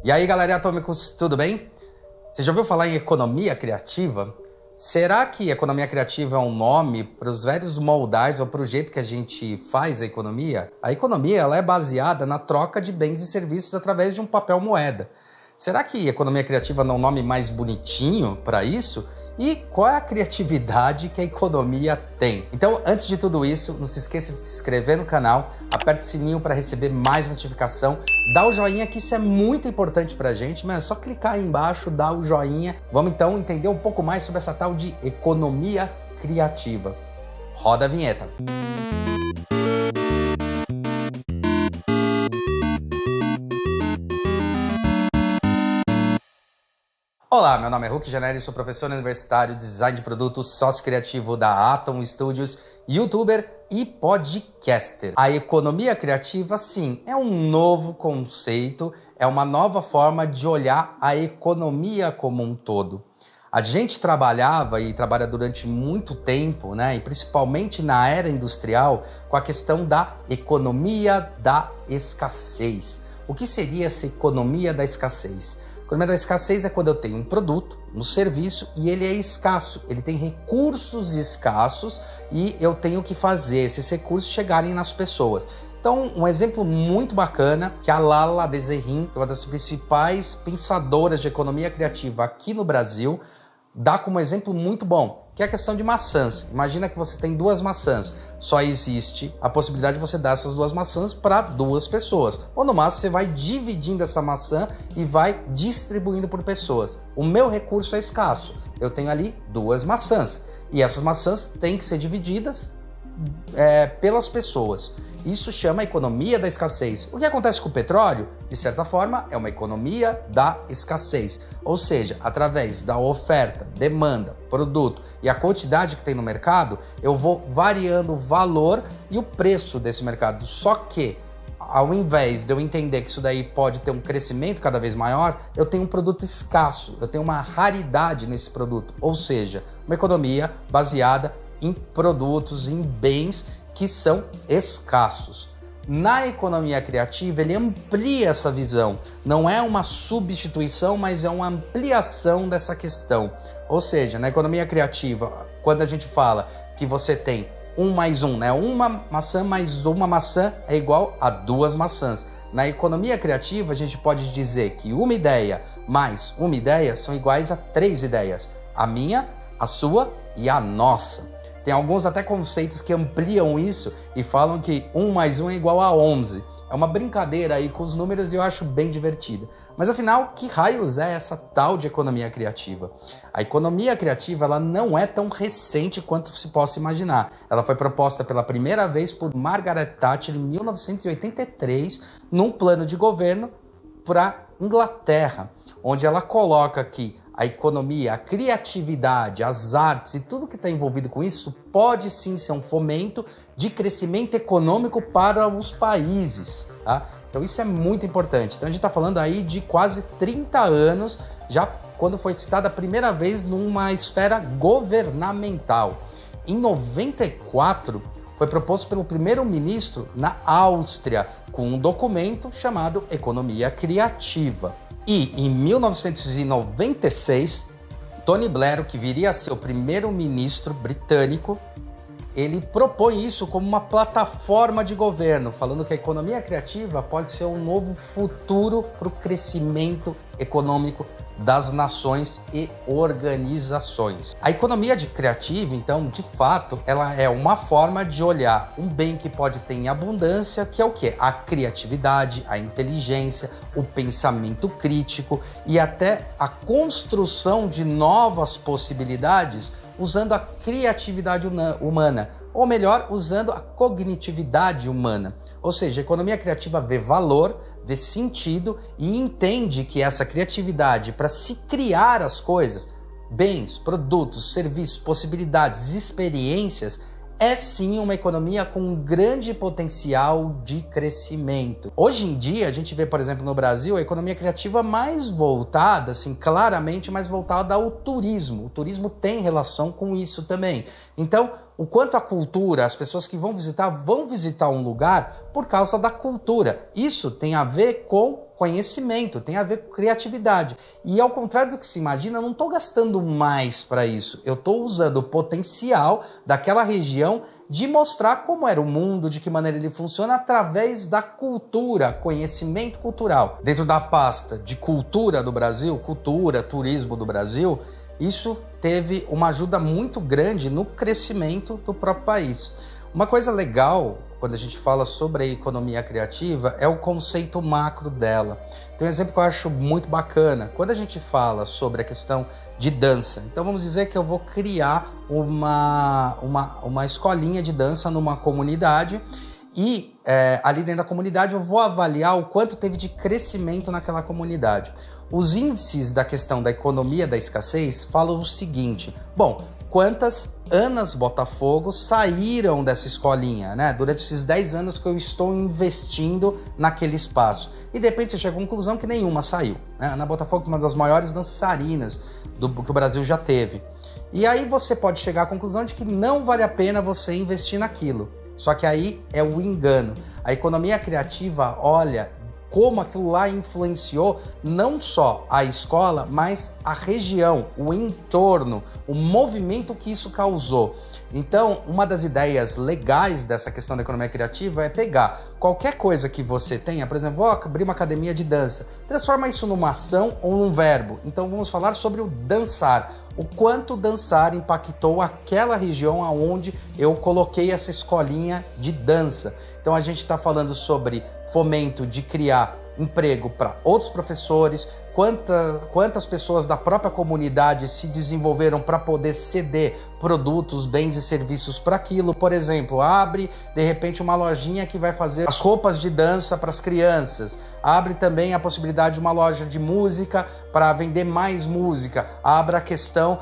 E aí, galera atômicos, tudo bem? Você já ouviu falar em economia criativa? Será que economia criativa é um nome para os velhos moldais ou para o jeito que a gente faz a economia? A economia ela é baseada na troca de bens e serviços através de um papel moeda. Será que economia criativa não é um nome mais bonitinho para isso? E qual é a criatividade que a economia tem? Então, antes de tudo isso, não se esqueça de se inscrever no canal, aperte o sininho para receber mais notificação, dá o joinha que isso é muito importante para a gente, mas é só clicar aí embaixo, dá o joinha. Vamos então entender um pouco mais sobre essa tal de economia criativa. Roda a vinheta. Olá, meu nome é Huck Janelli, sou professor universitário, design de produtos, sócio criativo da Atom Studios, youtuber e podcaster. A economia criativa, sim, é um novo conceito, é uma nova forma de olhar a economia como um todo. A gente trabalhava e trabalha durante muito tempo, né, e principalmente na era industrial, com a questão da economia da escassez. O que seria essa economia da escassez? A economia da escassez é quando eu tenho um produto, um serviço e ele é escasso, ele tem recursos escassos e eu tenho que fazer esses recursos chegarem nas pessoas. Então, um exemplo muito bacana que a Lala Deserrin, que é uma das principais pensadoras de economia criativa aqui no Brasil, dá como exemplo muito bom, que é a questão de maçãs. Imagina que você tem duas maçãs, só existe a possibilidade de você dar essas duas maçãs para duas pessoas. Ou no máximo você vai dividindo essa maçã e vai distribuindo por pessoas. O meu recurso é escasso, eu tenho ali duas maçãs e essas maçãs têm que ser divididas pelas pessoas. Isso chama economia da escassez. O que acontece com o petróleo, de certa forma, é uma economia da escassez. Ou seja, através da oferta, demanda, produto e a quantidade que tem no mercado, eu vou variando o valor e o preço desse mercado. Só que, ao invés de eu entender que isso daí pode ter um crescimento cada vez maior, eu tenho um produto escasso, eu tenho uma raridade nesse produto. Ou seja, uma economia baseada em produtos, em bens que são escassos. Na economia criativa, ele amplia essa visão. Não é uma substituição, mas é uma ampliação dessa questão. Ou seja, na economia criativa, quando a gente fala que você tem 1 mais 1, né? Uma maçã mais uma maçã é igual a duas maçãs. Na economia criativa, a gente pode dizer que uma ideia mais uma ideia são iguais a 3 ideias. A minha, a sua e a nossa. Tem alguns até conceitos que ampliam isso e falam que 1 mais 1 é igual a 11. É uma brincadeira aí com os números e eu acho bem divertida. Mas afinal, que raios é essa tal de economia criativa? A economia criativa ela não é tão recente quanto se possa imaginar. Ela foi proposta pela primeira vez por Margaret Thatcher em 1983, num plano de governo para Inglaterra, onde ela coloca que a economia, a criatividade, as artes e tudo que está envolvido com isso pode sim ser um fomento de crescimento econômico para os países, tá? Então isso é muito importante. Então a gente está falando aí de quase 30 anos, já quando foi citada a primeira vez numa esfera governamental. Em 94, foi proposto pelo primeiro-ministro na Áustria, com um documento chamado Economia Criativa. E em 1996, Tony Blair, que viria a ser o primeiro-ministro britânico, ele propõe isso como uma plataforma de governo, falando que a economia criativa pode ser um novo futuro para o crescimento econômico das nações e organizações. A economia criativa, então, de fato, ela é uma forma de olhar um bem que pode ter em abundância, que é o quê? A criatividade, a inteligência, o pensamento crítico e até a construção de novas possibilidades usando a criatividade humana, ou melhor, usando a cognitividade humana. Ou seja, a economia criativa vê valor, vê sentido e entende que essa criatividade para se criar as coisas, bens, produtos, serviços, possibilidades, experiências, é sim uma economia com um grande potencial de crescimento. Hoje em dia, a gente vê, por exemplo, no Brasil, a economia criativa mais voltada, assim, claramente mais voltada ao turismo. O turismo tem relação com isso também. Então, o quanto a cultura, as pessoas que vão visitar um lugar por causa da cultura. Isso tem a ver com conhecimento, tem a ver com criatividade. E ao contrário do que se imagina, eu não estou gastando mais para isso. Eu estou usando o potencial daquela região de mostrar como era o mundo, de que maneira ele funciona através da cultura, conhecimento cultural. Dentro da pasta de cultura do Brasil, cultura, turismo do Brasil, isso teve uma ajuda muito grande no crescimento do próprio país. Uma coisa legal, quando a gente fala sobre a economia criativa, é o conceito macro dela. Tem um exemplo que eu acho muito bacana. Quando a gente fala sobre a questão de dança, então vamos dizer que eu vou criar uma escolinha de dança numa comunidade e ali dentro da comunidade eu vou avaliar o quanto teve de crescimento naquela comunidade. Os índices da questão da economia da escassez falam o seguinte: bom, quantas Anas Botafogo saíram dessa escolinha, né? Durante esses 10 anos que eu estou investindo naquele espaço. E de repente você chega à conclusão que nenhuma saiu, né? Ana Botafogo é uma das maiores dançarinas que o Brasil já teve. E aí você pode chegar à conclusão de que não vale a pena você investir naquilo. Só que aí é o engano. A economia criativa olha como aquilo lá influenciou não só a escola, mas a região, o entorno, o movimento que isso causou. Então, uma das ideias legais dessa questão da economia criativa é pegar qualquer coisa que você tenha, por exemplo, vou abrir uma academia de dança, transforma isso numa ação ou num verbo. Então, vamos falar sobre o dançar. O quanto dançar impactou aquela região onde eu coloquei essa escolinha de dança. Então a gente está falando sobre fomento de criar emprego para outros professores, quantas pessoas da própria comunidade se desenvolveram para poder ceder produtos, bens e serviços para aquilo. Por exemplo, abre de repente uma lojinha que vai fazer as roupas de dança para as crianças, abre também a possibilidade de uma loja de música para vender mais música, abre a questão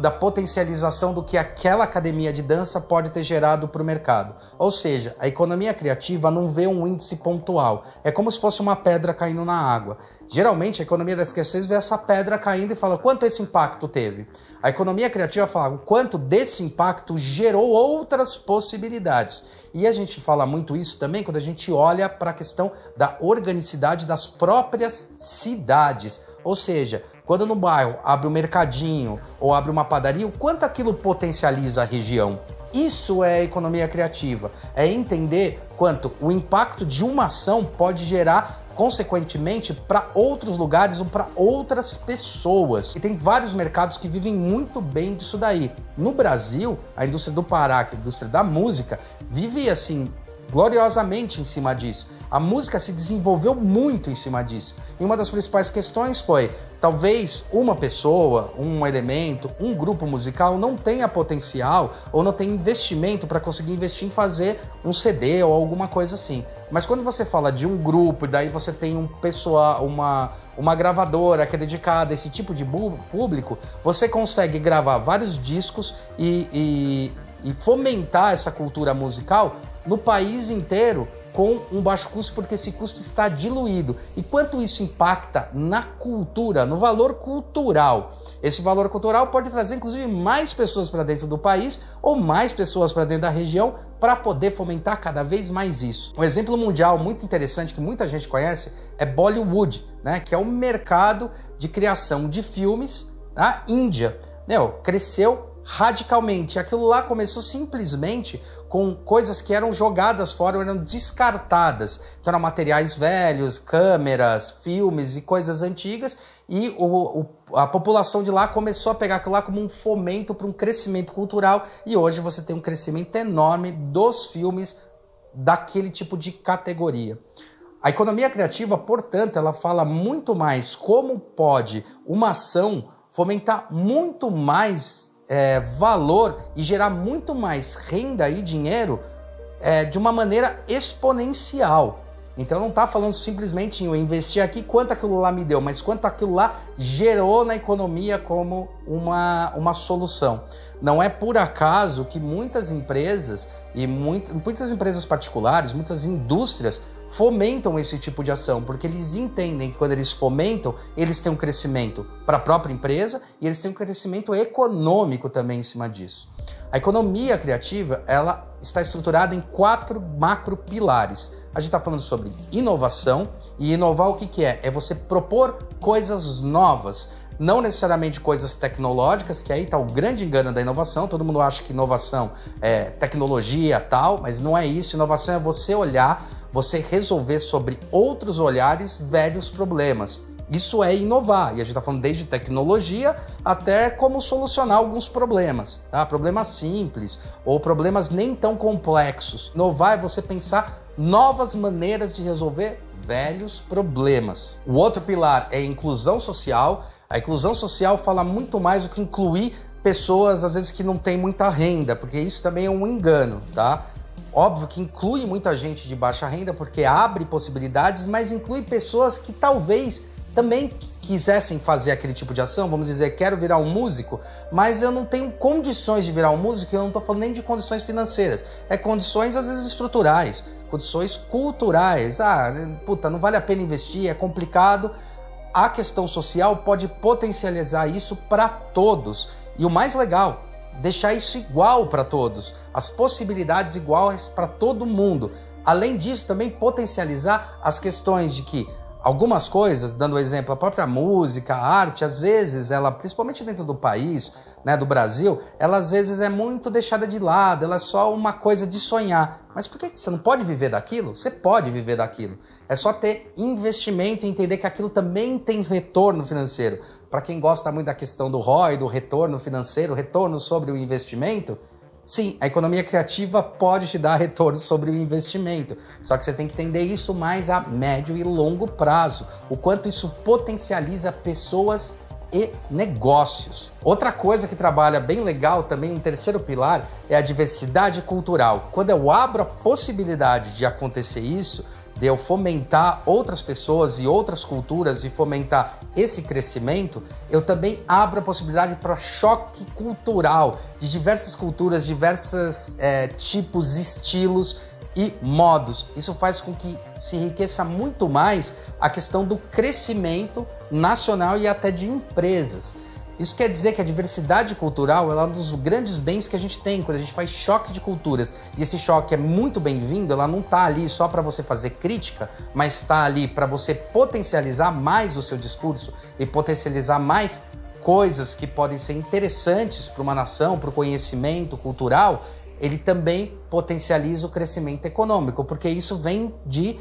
da potencialização do que aquela academia de dança pode ter gerado para o mercado. Ou seja, a economia criativa não vê um índice pontual, é como se fosse uma pedra caindo na água. Geralmente a economia da escassez vê essa pedra caindo e fala quanto esse impacto teve. A economia criativa fala o quanto desse impacto gerou outras possibilidades. E a gente fala muito isso também quando a gente olha para a questão da organicidade das próprias cidades. Ou seja, quando no bairro abre um mercadinho ou abre uma padaria, o quanto aquilo potencializa a região. Isso é economia criativa, é entender quanto o impacto de uma ação pode gerar consequentemente para outros lugares ou para outras pessoas. E tem vários mercados que vivem muito bem disso daí. No Brasil, a indústria do Pará, que é a indústria da música, vive assim gloriosamente em cima disso. A música se desenvolveu muito em cima disso. E uma das principais questões foi, talvez uma pessoa, um elemento, um grupo musical não tenha potencial ou não tenha investimento para conseguir investir em fazer um CD ou alguma coisa assim. Mas quando você fala de um grupo e daí você tem um pessoal, uma gravadora que é dedicada a esse tipo de público, você consegue gravar vários discos e fomentar essa cultura musical no país inteiro com um baixo custo, porque esse custo está diluído. E quanto isso impacta na cultura, no valor cultural? Esse valor cultural pode trazer, inclusive, mais pessoas para dentro do país ou mais pessoas para dentro da região para poder fomentar cada vez mais isso. Um exemplo mundial muito interessante que muita gente conhece é Bollywood, né? Que é um mercado de criação de filmes na Índia. Cresceu radicalmente. Aquilo lá começou simplesmente com coisas que eram jogadas fora, eram descartadas. Então eram materiais velhos, câmeras, filmes e coisas antigas, e a população de lá começou a pegar aquilo lá como um fomento para um crescimento cultural, e hoje você tem um crescimento enorme dos filmes daquele tipo de categoria. A economia criativa, portanto, ela fala muito mais como pode uma ação fomentar muito mais valor e gerar muito mais renda e dinheiro de uma maneira exponencial. Então não está falando simplesmente em eu investir aqui quanto aquilo lá me deu, mas quanto aquilo lá gerou na economia como uma solução. Não é por acaso que muitas empresas e muitas empresas particulares, muitas indústrias fomentam esse tipo de ação, porque eles entendem que quando eles fomentam, eles têm um crescimento para a própria empresa e eles têm um crescimento econômico também em cima disso. A economia criativa, ela está estruturada em 4 macro pilares. A gente está falando sobre inovação, e inovar o que é? É você propor coisas novas, não necessariamente coisas tecnológicas, que aí está o grande engano da inovação. Todo mundo acha que inovação é tecnologia tal, mas não é isso. Inovação é você olhar, você resolver sobre outros olhares velhos problemas. Isso é inovar, e a gente está falando desde tecnologia até como solucionar alguns problemas, tá? Problemas simples ou problemas nem tão complexos. Inovar é você pensar novas maneiras de resolver velhos problemas. O outro pilar é a inclusão social. A inclusão social fala muito mais do que incluir pessoas, às vezes, que não têm muita renda, porque isso também é um engano, tá? Óbvio que inclui muita gente de baixa renda, porque abre possibilidades, mas inclui pessoas que talvez também quisessem fazer aquele tipo de ação. Vamos dizer, quero virar um músico, mas eu não tenho condições de virar um músico, eu não estou falando nem de condições financeiras, é condições às vezes estruturais, condições culturais. Não vale a pena investir, é complicado. A questão social pode potencializar isso para todos. E o mais legal, deixar isso igual para todos, as possibilidades iguais para todo mundo. Além disso, também potencializar as questões de que algumas coisas, dando exemplo, a própria música, a arte, às vezes, ela, principalmente dentro do país, né, do Brasil, ela às vezes é muito deixada de lado, ela é só uma coisa de sonhar. Mas por que você não pode viver daquilo? Você pode viver daquilo. É só ter investimento e entender que aquilo também tem retorno financeiro. Para quem gosta muito da questão do ROI, do retorno financeiro, retorno sobre o investimento, sim, a economia criativa pode te dar retorno sobre o investimento, só que você tem que entender isso mais a médio e longo prazo, o quanto isso potencializa pessoas e negócios. Outra coisa que trabalha bem legal também, um terceiro pilar, é a diversidade cultural. Quando eu abro a possibilidade de acontecer isso, de eu fomentar outras pessoas e outras culturas e fomentar esse crescimento, eu também abro a possibilidade para choque cultural de diversas culturas, diversos tipos, estilos e modos. Isso faz com que se enriqueça muito mais a questão do crescimento nacional e até de empresas. Isso quer dizer que a diversidade cultural ela é um dos grandes bens que a gente tem quando a gente faz choque de culturas. E esse choque é muito bem-vindo, ela não está ali só para você fazer crítica, mas está ali para você potencializar mais o seu discurso e potencializar mais coisas que podem ser interessantes para uma nação, para o conhecimento cultural. Ele também potencializa o crescimento econômico, porque isso vem de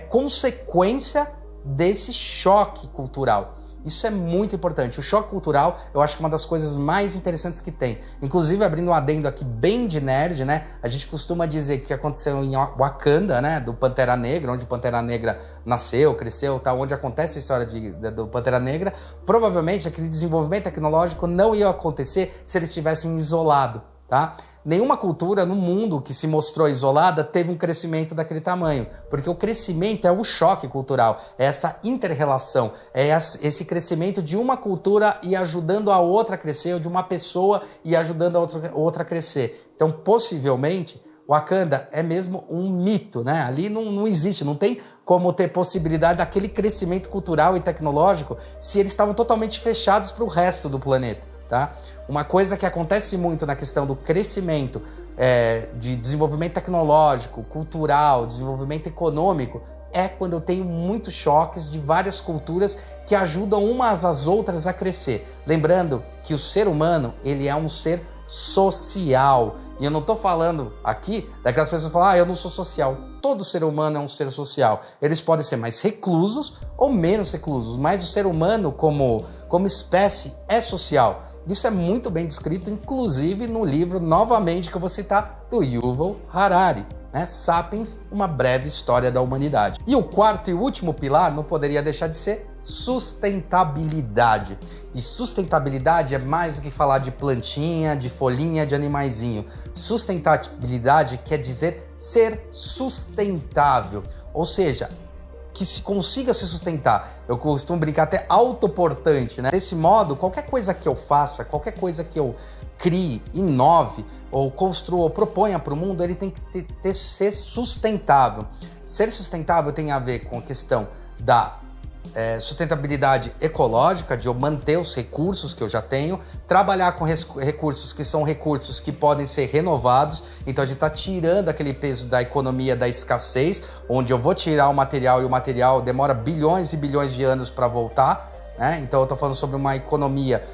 consequência desse choque cultural. Isso é muito importante. O choque cultural, eu acho que é uma das coisas mais interessantes que tem. Inclusive, abrindo um adendo aqui bem de nerd, né? A gente costuma dizer que o que aconteceu em Wakanda, né? Do Pantera Negra, onde o Pantera Negra nasceu, cresceu, tal, onde acontece a história do Pantera Negra, provavelmente aquele desenvolvimento tecnológico não ia acontecer se eles estivessem isolados, tá? Nenhuma cultura no mundo que se mostrou isolada teve um crescimento daquele tamanho, porque o crescimento é o choque cultural, é essa inter-relação, é esse crescimento de uma cultura e ajudando a outra a crescer, ou de uma pessoa e ajudando a outra a crescer. Então, possivelmente, Wakanda é mesmo um mito, né? Ali não existe, não tem como ter possibilidade daquele crescimento cultural e tecnológico se eles estavam totalmente fechados para o resto do planeta. Tá? Uma coisa que acontece muito na questão do crescimento de desenvolvimento tecnológico, cultural, desenvolvimento econômico, é quando eu tenho muitos choques de várias culturas que ajudam umas às outras a crescer. Lembrando que o ser humano ele é um ser social. E eu não estou falando aqui daquelas pessoas que falam, eu não sou social. Todo ser humano é um ser social. Eles podem ser mais reclusos ou menos reclusos, mas o ser humano como espécie é social. Isso é muito bem descrito, inclusive no livro, novamente, que eu vou citar, do Yuval Harari, né? Sapiens, uma breve história da humanidade. E o quarto e último pilar não poderia deixar de ser sustentabilidade. E sustentabilidade é mais do que falar de plantinha, de folhinha, de animaizinho. Sustentabilidade quer dizer ser sustentável, ou seja, que se consiga se sustentar. Eu costumo brincar até autoportante, né? Desse modo, qualquer coisa que eu faça, qualquer coisa que eu crie, inove, ou construa, ou proponha para o mundo, ele tem que ser sustentável. Ser sustentável tem a ver com a questão da sustentabilidade ecológica, de eu manter os recursos que eu já tenho, trabalhar com recursos que são recursos que podem ser renovados, então a gente está tirando aquele peso da economia da escassez, onde eu vou tirar o material e o material demora bilhões e bilhões de anos para voltar, né? Então eu estou falando sobre uma economia,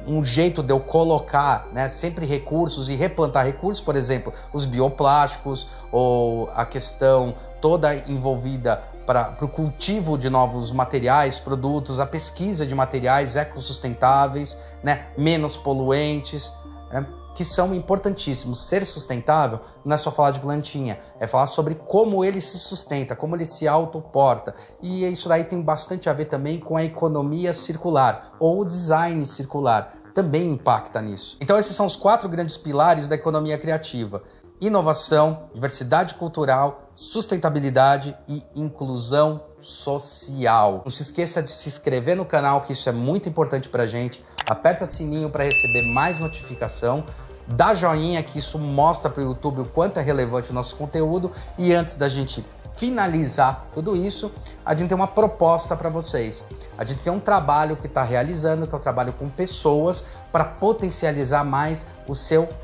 um jeito de eu colocar, né, sempre recursos e replantar recursos, por exemplo, os bioplásticos ou a questão toda envolvida para o cultivo de novos materiais, produtos, a pesquisa de materiais ecossustentáveis, né, menos poluentes, né, que são importantíssimos. Ser sustentável não é só falar de plantinha, é falar sobre como ele se sustenta, como ele se autoporta. E isso daí tem bastante a ver também com a economia circular ou o design circular. Também impacta nisso. Então esses são os 4 grandes pilares da economia criativa: inovação, diversidade cultural, sustentabilidade e inclusão social. Não se esqueça de se inscrever no canal, que isso é muito importante pra gente. Aperta sininho para receber mais notificação. Dá joinha, que isso mostra para o YouTube o quanto é relevante o nosso conteúdo. E antes da gente finalizar tudo isso, a gente tem uma proposta para vocês. A gente tem um trabalho que está realizando, que é o trabalho com pessoas para potencializar mais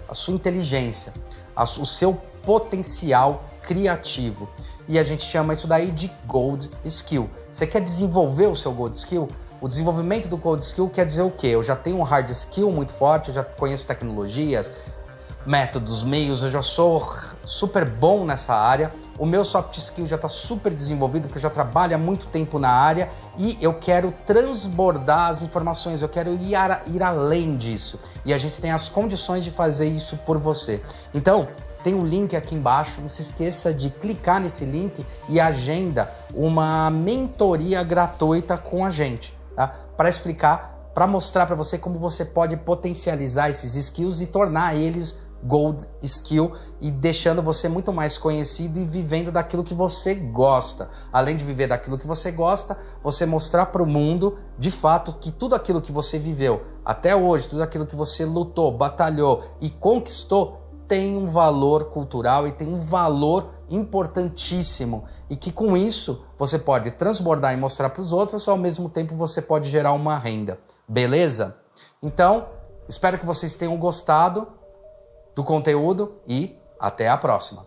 a sua inteligência, o seu potencial criativo. E a gente chama isso daí de Gold Skill. Você quer desenvolver o seu Gold Skill? O desenvolvimento do Gold Skill quer dizer o quê? Eu já tenho um Hard Skill muito forte, eu já conheço tecnologias, métodos, meios, eu já sou super bom nessa área. O meu Soft Skill já está super desenvolvido, porque eu já trabalho há muito tempo na área e eu quero transbordar as informações, eu quero ir além disso. E a gente tem as condições de fazer isso por você. Então, tem um link aqui embaixo, não se esqueça de clicar nesse link e agenda uma mentoria gratuita com a gente, tá? Para explicar, para mostrar para você como você pode potencializar esses skills e tornar eles Gold Skill, e deixando você muito mais conhecido e vivendo daquilo que você gosta. Além de viver daquilo que você gosta, você mostrar para o mundo, de fato, que tudo aquilo que você viveu até hoje, tudo aquilo que você lutou, batalhou e conquistou, tem um valor cultural e tem um valor importantíssimo, e que com isso você pode transbordar e mostrar para os outros, ao mesmo tempo você pode gerar uma renda. Beleza? Então, espero que vocês tenham gostado do conteúdo e até a próxima.